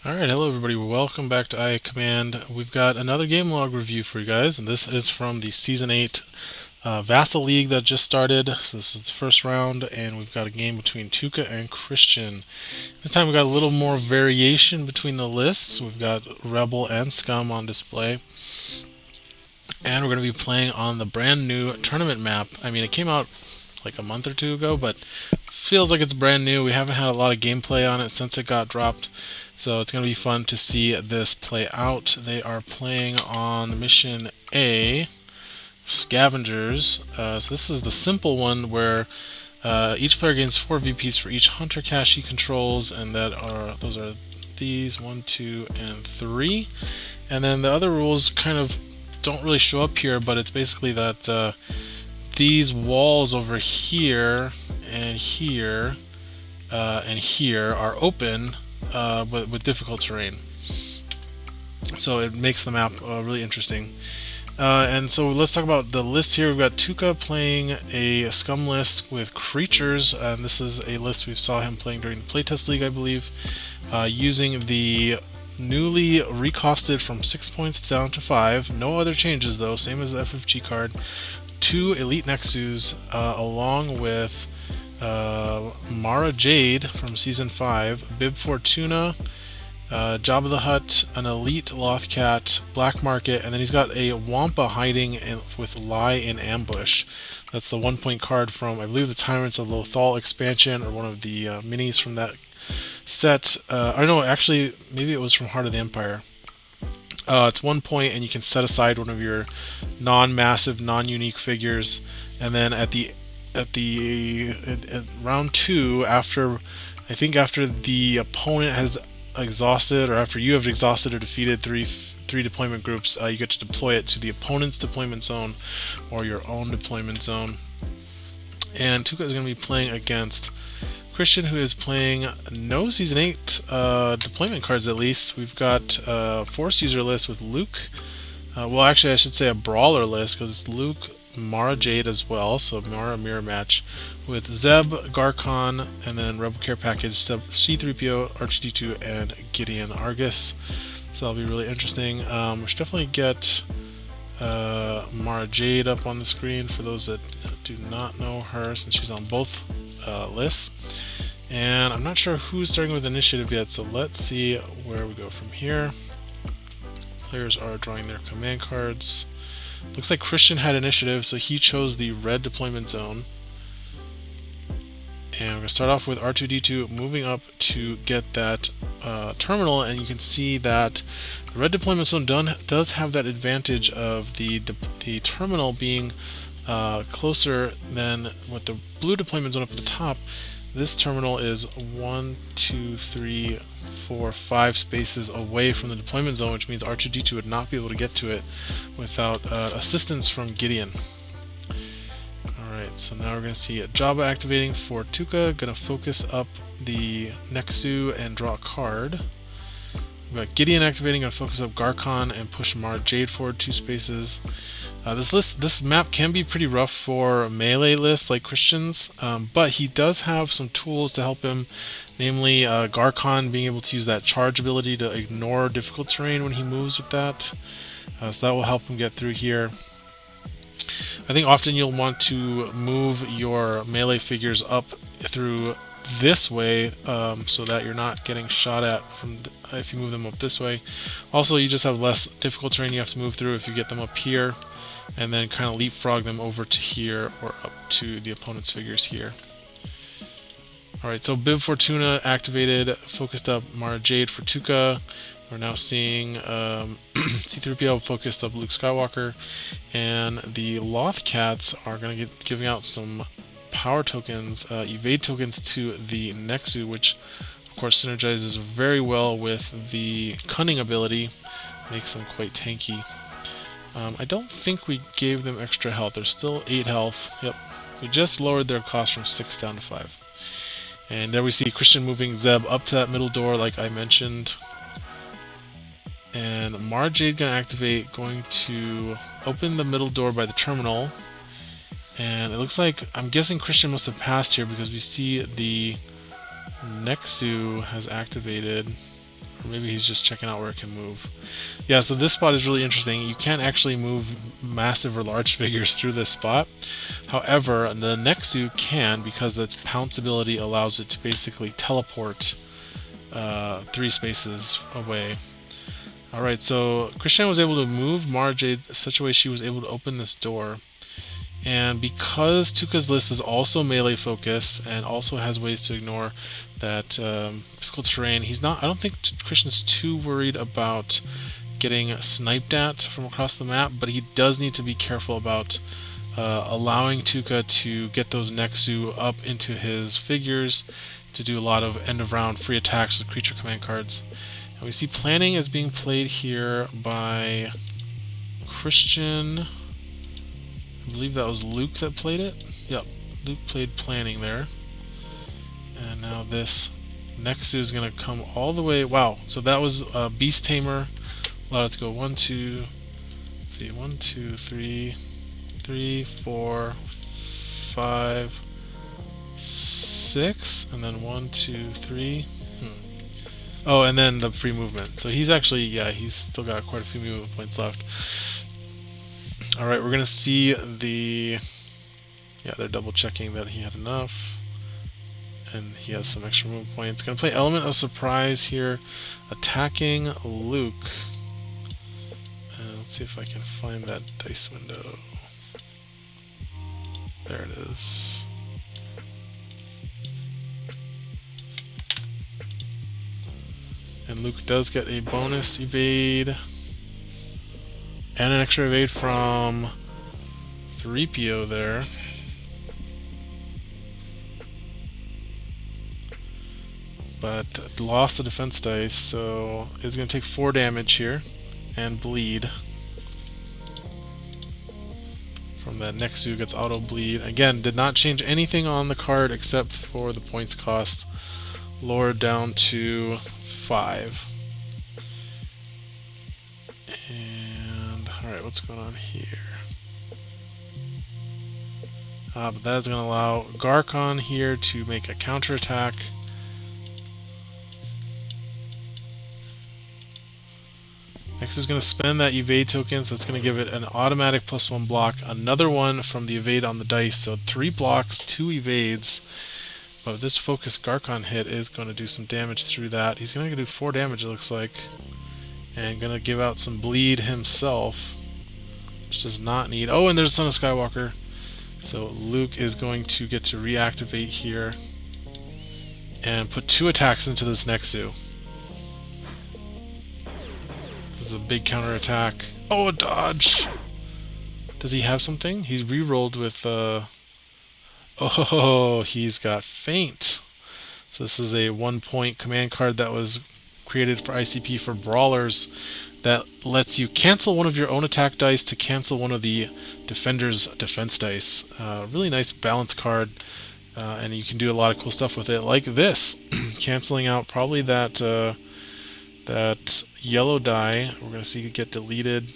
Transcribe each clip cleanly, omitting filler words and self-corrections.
Alright, hello everybody, welcome back to IA Command. We've got another game log review for you guys, and this is from the Season 8 Vassal League that just started. So this is the first round, and we've got a game between Tuukka and Christian. This time we've got a little more variation between the lists. We've got Rebel and Scum on display. And we're going to be playing on the brand new tournament map. I mean, it came out like a month or two ago, but feels like it's brand new. We haven't had a lot of gameplay on it since it got dropped, so it's going to be fun to see this play out. They are playing on mission A, Scavengers. So this is the simple one where each player gains 4 VPs for each hunter cache he controls, and those are these 1, 2, and 3. And then the other rules kind of don't really show up here, but it's basically that these walls over here and here and here are open but with difficult terrain. So it makes the map really interesting. And so let's talk about the list here. We've got Tuukka playing a Scum list with creatures, and this is a list we saw him playing during the Playtest League, I believe, using the newly recosted from 6 points down to 5. No other changes though, same as the FFG card. 2 Elite Nexus, along with Mara Jade from Season 5, Bib Fortuna, Jabba the Hutt, an Elite Lothcat, Black Market, and then he's got a Wampa hiding with Lie in Ambush. That's the 1-point card from, I believe, the Tyrants of Lothal expansion, or one of the minis from that set. I don't know, actually, maybe it was from Heart of the Empire. It's 1 point, and you can set aside one of your non-massive, non-unique figures, and then at round 2, after the opponent has exhausted, or after you have exhausted or defeated three deployment groups, you get to deploy it to the opponent's deployment zone or your own deployment zone. And Tuukka is going to be playing against Christian, who is playing no Season 8 deployment cards, at least. We've got a Force user list with Luke. Well, actually, I should say a Brawler list, because it's Luke, Mara Jade as well, so Mara mirror match, with Zeb, Garkon, and then Rebel Care Package, C-3PO, R2-D2, and Gideon Argus. So that'll be really interesting. We should definitely get Mara Jade up on the screen for those that do not know her, since she's on both lists. And I'm not sure who's starting with initiative yet, so let's see where we go from here. Players are drawing their command cards. Looks like Christian had initiative, so he chose the red deployment zone. And we're going to start off with R2-D2 moving up to get that terminal, and you can see that the red deployment zone does have that advantage of the terminal being closer than with the blue deployment zone up at the top. This terminal is 1, 2, 3, 4, 5 spaces away from the deployment zone, which means R2-D2 would not be able to get to it without assistance from Gideon. Alright, so now we're going to see Jabba activating for Tuukka, going to focus up the Nexu and draw a card. We've got Gideon activating, going to focus up Garkon and push Mara Jade forward 2 spaces. This map can be pretty rough for melee lists like Christian's, but he does have some tools to help him, namely Garkon being able to use that charge ability to ignore difficult terrain when he moves with that. So that will help him get through here. I think often you'll want to move your melee figures up through this way, so that you're not getting shot at if you move them up this way. Also, you just have less difficult terrain you have to move through if you get them up here, and then kind of leapfrog them over to here or up to the opponent's figures here. Alright, so Bib Fortuna activated, focused up Mara Jade for Tuukka. We're now seeing C-3PO focused up Luke Skywalker, and the Lothcats are going to get giving out some power tokens, evade tokens to the Nexu, which of course synergizes very well with the cunning ability, makes them quite tanky. I don't think we gave them extra health. They're still 8 health. Yep, we just lowered their cost from 6 down to 5. And there we see Christian moving Zeb up to that middle door like I mentioned. And Mara Jade gonna activate, going to open the middle door by the terminal. And it looks like, I'm guessing Christian must have passed here, because we see the Nexu has activated, Or maybe he's just checking out where it can move. Yeah, so this spot is really interesting. You can't actually move massive or large figures through this spot. However, the Nexu can, because the Pounce ability allows it to basically teleport 3 spaces away. Alright, so Christian was able to move Mara Jade in such a way she was able to open this door. And because Tuukka's list is also melee focused and also has ways to ignore that difficult terrain, I don't think Christian's too worried about getting sniped at from across the map, but he does need to be careful about allowing Tuukka to get those Nexu up into his figures to do a lot of end of round free attacks with creature command cards. And we see planning is being played here by Christian. I believe that was Luke that played it. Yep, Luke played planning there. And now this Nexu is going to come all the way. Wow, so that was Beast Tamer. Allowed it to go 1, 2, let's see, 1, 2, 3, 3, 4, 5, 6, and then 1, 2, 3. Oh, and then the free movement. So he's actually, yeah, he's still got quite a few movement points left. Alright, we're going to see the... Yeah, they're double checking that he had enough. And he has some extra movement points. Going to play Element of Surprise here, attacking Luke. Let's see if I can find that dice window. There it is. And Luke does get a bonus evade. And an extra evade from 3PO there. But lost the defense dice, so it's going to take 4 damage here and bleed. From that Nexu gets auto bleed. Again, did not change anything on the card except for the points cost. Lowered down to 5. And alright, what's going on here? But that is going to allow Garkon here to make a counterattack. Next is going to spend that evade token, so it's going to give it an automatic +1 block, another one from the evade on the dice, so 3 blocks, 2 evades. But this focus Garkon hit is going to do some damage through that. He's going to do 4 damage, it looks like, and going to give out some bleed himself, which does not need... Oh, and there's Son of Skywalker. So Luke is going to get to reactivate here and put 2 attacks into this Nexu. This is a big counterattack. Oh, a dodge! Does he have something? He's re-rolled with... Oh, he's got Feint. So this is a 1-point command card that was created for ICP for Brawlers that lets you cancel one of your own attack dice to cancel one of the defender's defense dice. Really nice balance card, and you can do a lot of cool stuff with it, like this. Canceling out probably that that yellow die. We're going to see it get deleted.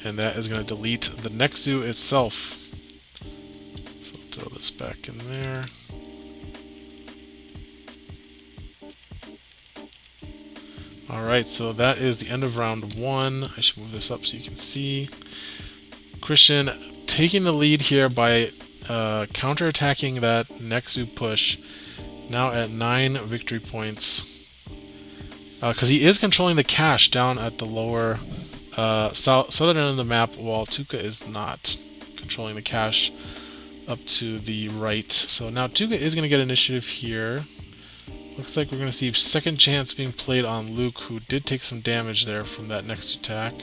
And that is going to delete the Nexu itself. So throw this back in there. Alright, so that is the end of round 1. I should move this up so you can see. Christian taking the lead here by counterattacking that Nexu push. Now at 9 victory points. Because he is controlling the cache down at the lower southern end of the map, while Tuukka is not controlling the cache up to the right. So now Tuukka is going to get initiative here. Looks like we're going to see second chance being played on Luke, who did take some damage there from that next attack.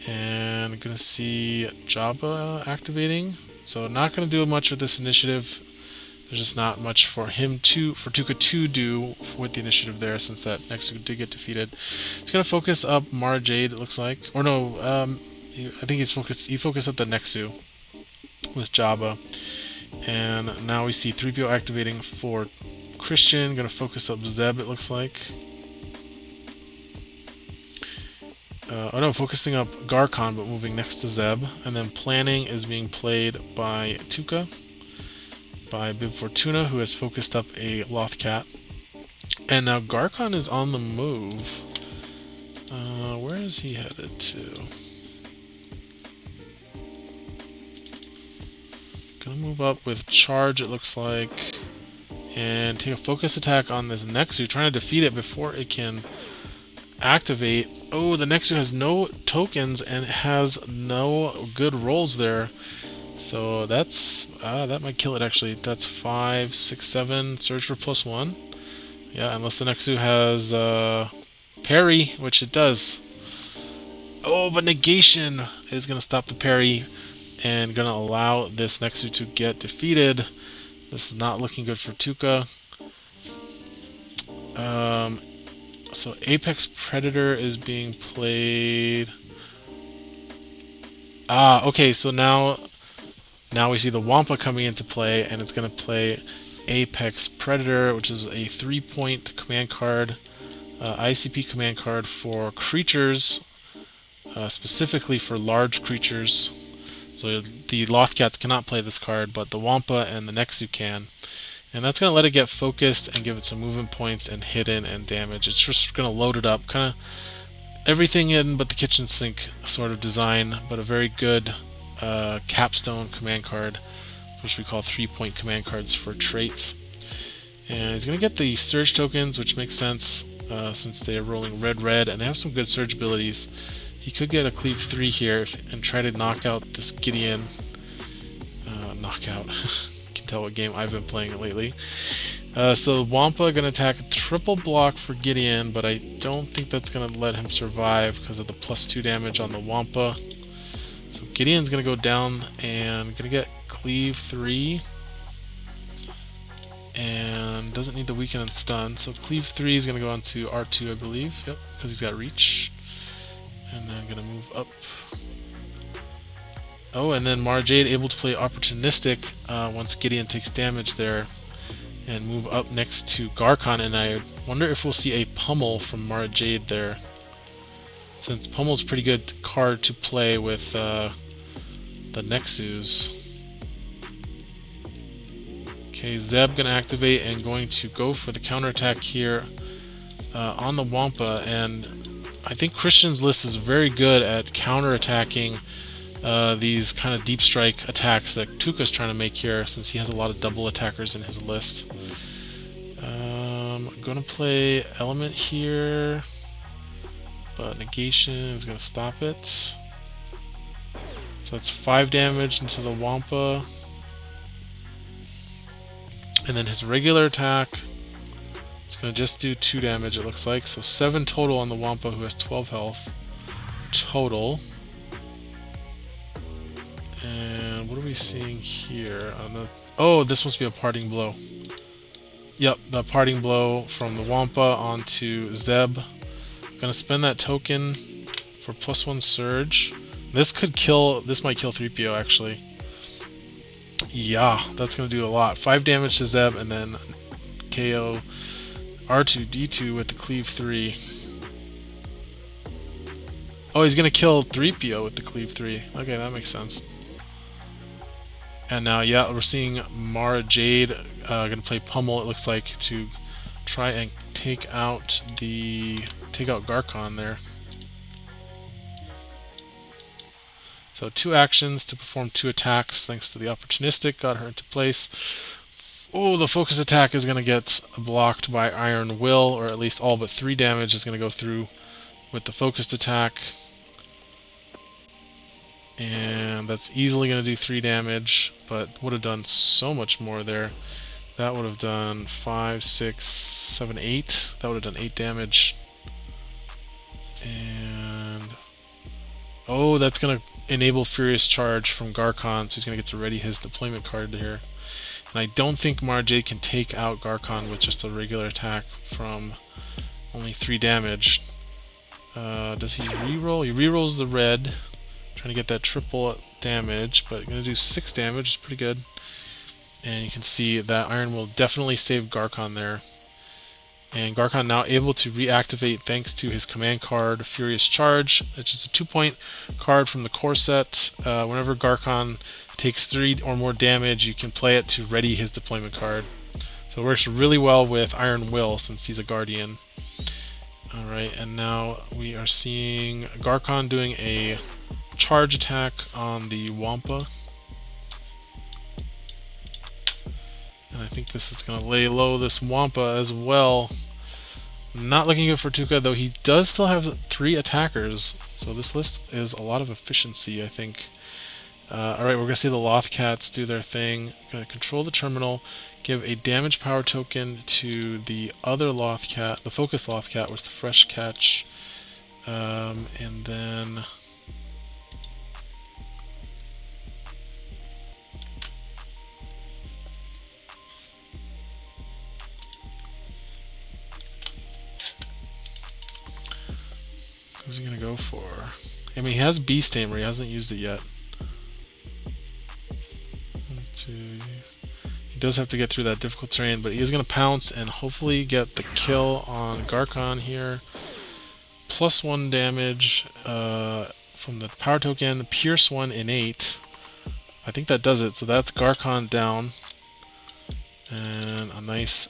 And going to see Jabba activating. So not going to do much with this initiative. There's just not much for Tuukka to do with the initiative there, since that Nexu did get defeated. He's going to focus up Mara Jade, it looks like. Or no, I think he focused up the Nexu with Jabba. And now we see 3PO activating for Christian. Going to focus up Zeb, it looks like. Oh no, focusing up Garkon, but moving next to Zeb. And then planning is being played by Tuukka, by Bib Fortuna, who has focused up a Lothcat. And now Garkon is on the move. Where is he headed to? Gonna move up with charge, it looks like, and take a focus attack on this Nexu, trying to defeat it before it can activate. Oh, the Nexu has no tokens and it has no good rolls there. So that's that might kill it actually. That's 5, 6, 7. Search for +1. Yeah, unless the Nexu has parry, which it does. Oh, but negation is gonna stop the parry and gonna allow this Nexu to get defeated. This is not looking good for Tuukka. So Apex Predator is being played. Okay, so now we see the Wampa coming into play, and it's going to play Apex Predator, which is a 3-point command card, IACP command card for creatures, specifically for large creatures. So the Lothcats cannot play this card, but the Wampa and the Nexu can. And that's going to let it get focused and give it some movement points and hidden and damage. It's just going to load it up, kind of everything in but the kitchen sink sort of design, but a very good capstone command card, which we call 3-point command cards for traits. And he's going to get the surge tokens, which makes sense since they are rolling red, and they have some good surge abilities. He could get a cleave 3 here and try to knock out this Gideon. Knockout. You can tell what game I've been playing lately. So Wampa going to attack a triple block for Gideon, but I don't think that's going to let him survive because of the +2 damage on the Wampa. So Gideon's going to go down and going to get cleave 3. And doesn't need the weaken and stun. So cleave 3 is going to go on to R2, I believe. Yep, because he's got reach. And then going to move up. Oh, and then Mara Jade able to play opportunistic once Gideon takes damage there, and move up next to Garkon. And I wonder if we'll see a pummel from Mara Jade there, since pummel's a pretty good card to play with the Nexus. Okay, Zeb gonna activate and going to go for the counterattack here on the Wampa, and I think Christian's list is very good at counterattacking these kind of deep strike attacks that Tuukka's trying to make here, since he has a lot of double attackers in his list. I'm gonna play Element here, but Negation is gonna stop it. So that's 5 damage into the Wampa. And then his regular attack is going to just do 2 damage, it looks like. So 7 total on the Wampa, who has 12 health total. And what are we seeing here? Oh, this must be a parting blow. Yep, the parting blow from the Wampa onto Zeb. Gonna spend that token for +1 surge. This might kill 3PO actually. Yeah, that's going to do a lot. 5 damage to Zeb, and then KO R2-D2 with the cleave 3. Oh, he's going to kill 3PO with the cleave 3. Okay, that makes sense. And now, yeah, we're seeing Mara Jade going to play Pummel, it looks like, to try and take out Garkon there. So 2 actions to perform 2 attacks thanks to the opportunistic, got her into place. Oh, the focus attack is going to get blocked by Iron Will, or at least all but 3 damage is going to go through with the focused attack. And that's easily going to do 3 damage, but would have done so much more there. That would have done 5, 6, 7, 8. That would have done 8 damage. And oh, that's going to enable Furious Charge from Garkon, so he's going to get to ready his deployment card here. And I don't think Mara Jade can take out Garkon with just a regular attack from only 3 damage. Does he reroll? He rerolls the red, trying to get that triple damage, but going to do 6 damage, is pretty good. And you can see that Iron will definitely save Garkon there. And Garkon now able to reactivate thanks to his command card, Furious Charge, which is a 2-point card from the core set. Whenever Garkon takes 3 or more damage, you can play it to ready his deployment card. So So it works really well with Iron Will since he's a Guardian. Alright, and now we are seeing Garkon doing a charge attack on the Wampa. And I think this is going to lay low this Wampa as well. Not looking good for Tuukka, though he does still have 3 attackers. So this list is a lot of efficiency, I think. Alright, we're going to see the Lothcats do their thing. Going to control the terminal, give a damage power token to the other Lothcat, the focus Lothcat with fresh catch. And then who's he going to go for? I mean, he has Beast Tamer, he hasn't used it yet. He does have to get through that difficult terrain, but he is going to pounce and hopefully get the kill on Garkon here. +1 damage from the power token, Pierce 1 innate. I think that does it, so that's Garkon down. And a nice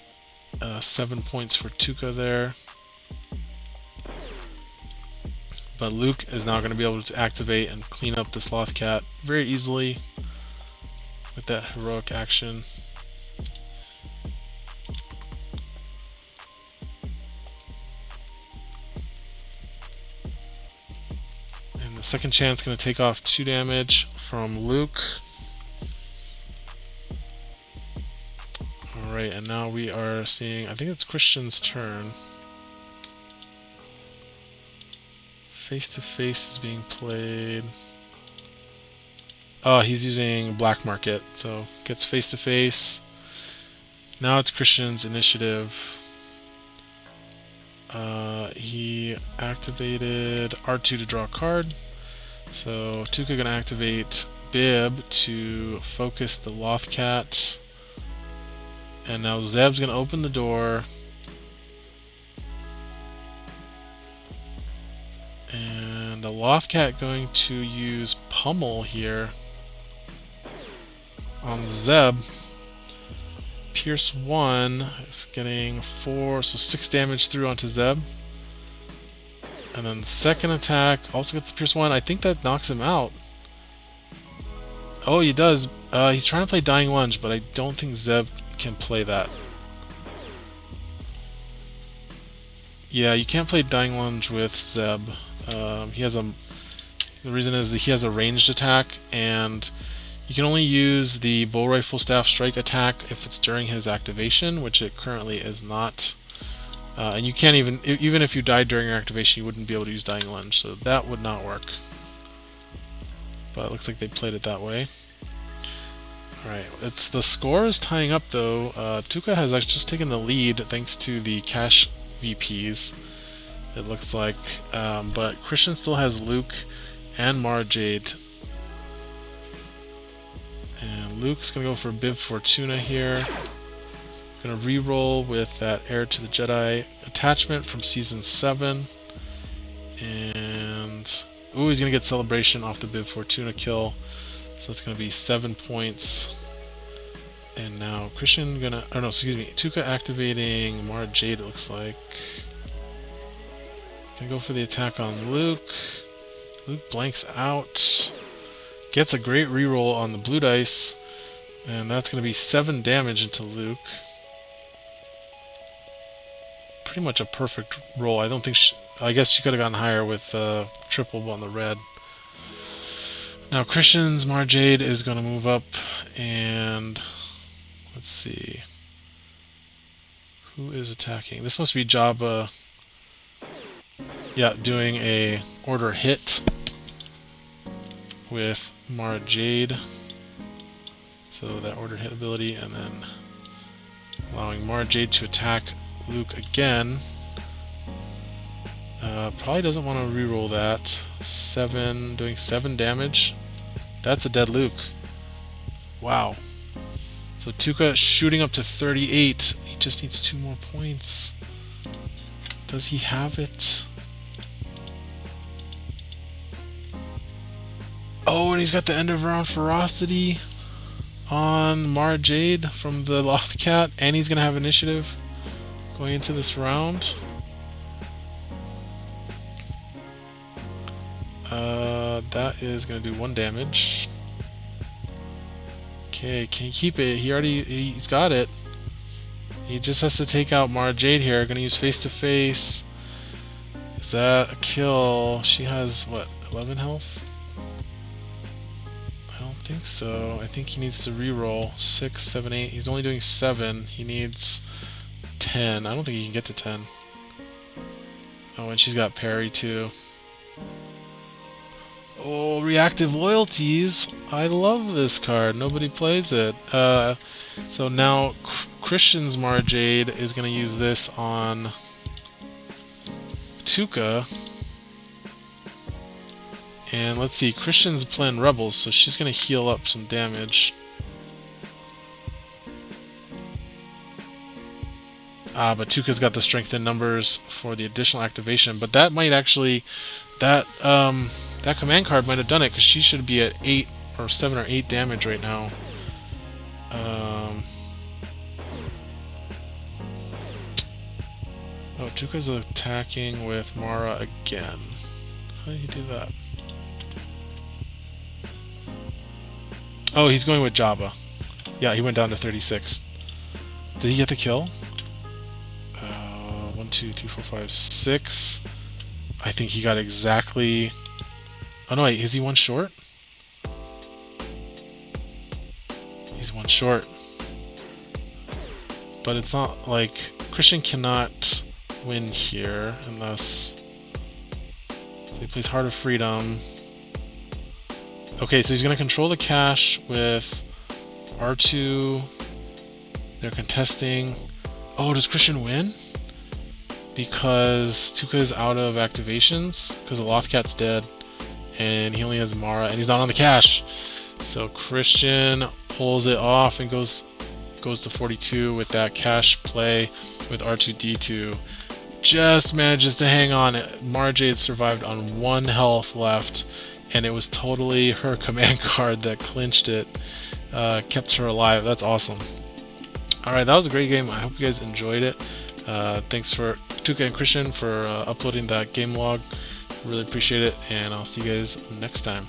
7 points for Tuukka there. But Luke is now going to be able to activate and clean up this Lothcat very easily with that heroic action. And the second chance going to take off 2 damage from Luke. Alright, and now we are seeing, I think it's Christian's turn. Face to face is being played. Oh, he's using Black Market, so gets face to face. Now it's Christian's initiative. He activated R2 to draw a card. So Tuukka gonna activate Bib to focus the Lothcat. And now Zeb's gonna open the door. And the Lothcat going to use Pummel here on Zeb. Pierce 1 is getting 4, so 6 damage through onto Zeb. And then the second attack also gets the Pierce 1. I think that knocks him out. Oh, he does. He's trying to play Dying Lunge, but I don't think Zeb can play that. Yeah, you can't play Dying Lunge with Zeb. He has a. The reason is that he has a ranged attack, and you can only use the Bull Rifle Staff Strike attack if it's during his activation, which it currently is not. And you can't even if you died during your activation, you wouldn't be able to use Dying Lunge, so that would not work. But it looks like they played it that way. Alright, the score is tying up though. Tuukka has actually just taken the lead thanks to the cash VPs, it looks like. But Christian still has Luke and Mara Jade. And Luke's going to go for Bib Fortuna here. Going to re-roll with that Heir to the Jedi attachment from Season 7. And ooh, he's going to get Celebration off the Bib Fortuna kill. So it's going to be 7 points. And now Christian gonna, oh no, excuse me, Tuukka activating Mara Jade, it looks like. Gonna go for the attack on Luke. Luke blanks out. Gets a great reroll on the blue dice. And that's gonna be 7 damage into Luke. Pretty much a perfect roll. I don't think I guess she could have gotten higher with triple on the red. Now Christian's Mara Jade is going to move up, and let's see. Who is attacking? This must be Jabba. Yeah, doing a order hit with Mara Jade. So that order hit ability, and then allowing Mara Jade to attack Luke again. Probably doesn't want to reroll that. 7, doing 7 damage. That's a dead Luke. Wow. So Tuukka shooting up to 38. He just needs 2 more points. Does he have it? Oh, and he's got the end of round ferocity. on Mara Jade from the Lothcat, and he's gonna have initiative going into this round. That is gonna do 1 damage. Okay, can he keep it? He's got it. He just has to take out Mara Jade here. Gonna use face to face. Is that a kill? She has what, 11 health? I don't think so. I think he needs to reroll 6, 7, 8. He's only doing 7. He needs 10. I don't think he can get to 10. Oh, and she's got parry too. Oh, reactive loyalties. I love this card. Nobody plays it. So now Christian's Mara Jade is going to use this on Tuukka. And let's see, Christian's playing Rebels, so she's going to heal up some damage. But Tuukka's got the strength in numbers for the additional activation. But that might actually... That command card might have done it, because she should be at 8 or 7 or 8 damage right now. Oh, Tuukka's attacking with Mara again. How did he do that? Oh, he's going with Jabba. Yeah, he went down to 36. Did he get the kill? 1, 2, 3, 4, 5, 6. I think he got exactly... Oh no, wait, is he 1 short? He's 1 short. But it's not like... Christian cannot win here unless... So he plays Heart of Freedom. Okay, so he's going to control the cache with R2. They're contesting. Oh, does Christian win? Because Tuukka is out of activations, because the Lothcat's dead, and he only has Mara, and he's not on the cache. So Christian pulls it off and goes to 42 with that cache play with R2D2. Just manages to hang on. Mara Jade survived on 1 health left, and it was totally her command card that clinched it, kept her alive. That's awesome. Alright, that was a great game. I hope you guys enjoyed it. Thanks for Tuukka and Christian for uploading that game log. Really appreciate it, and I'll see you guys next time.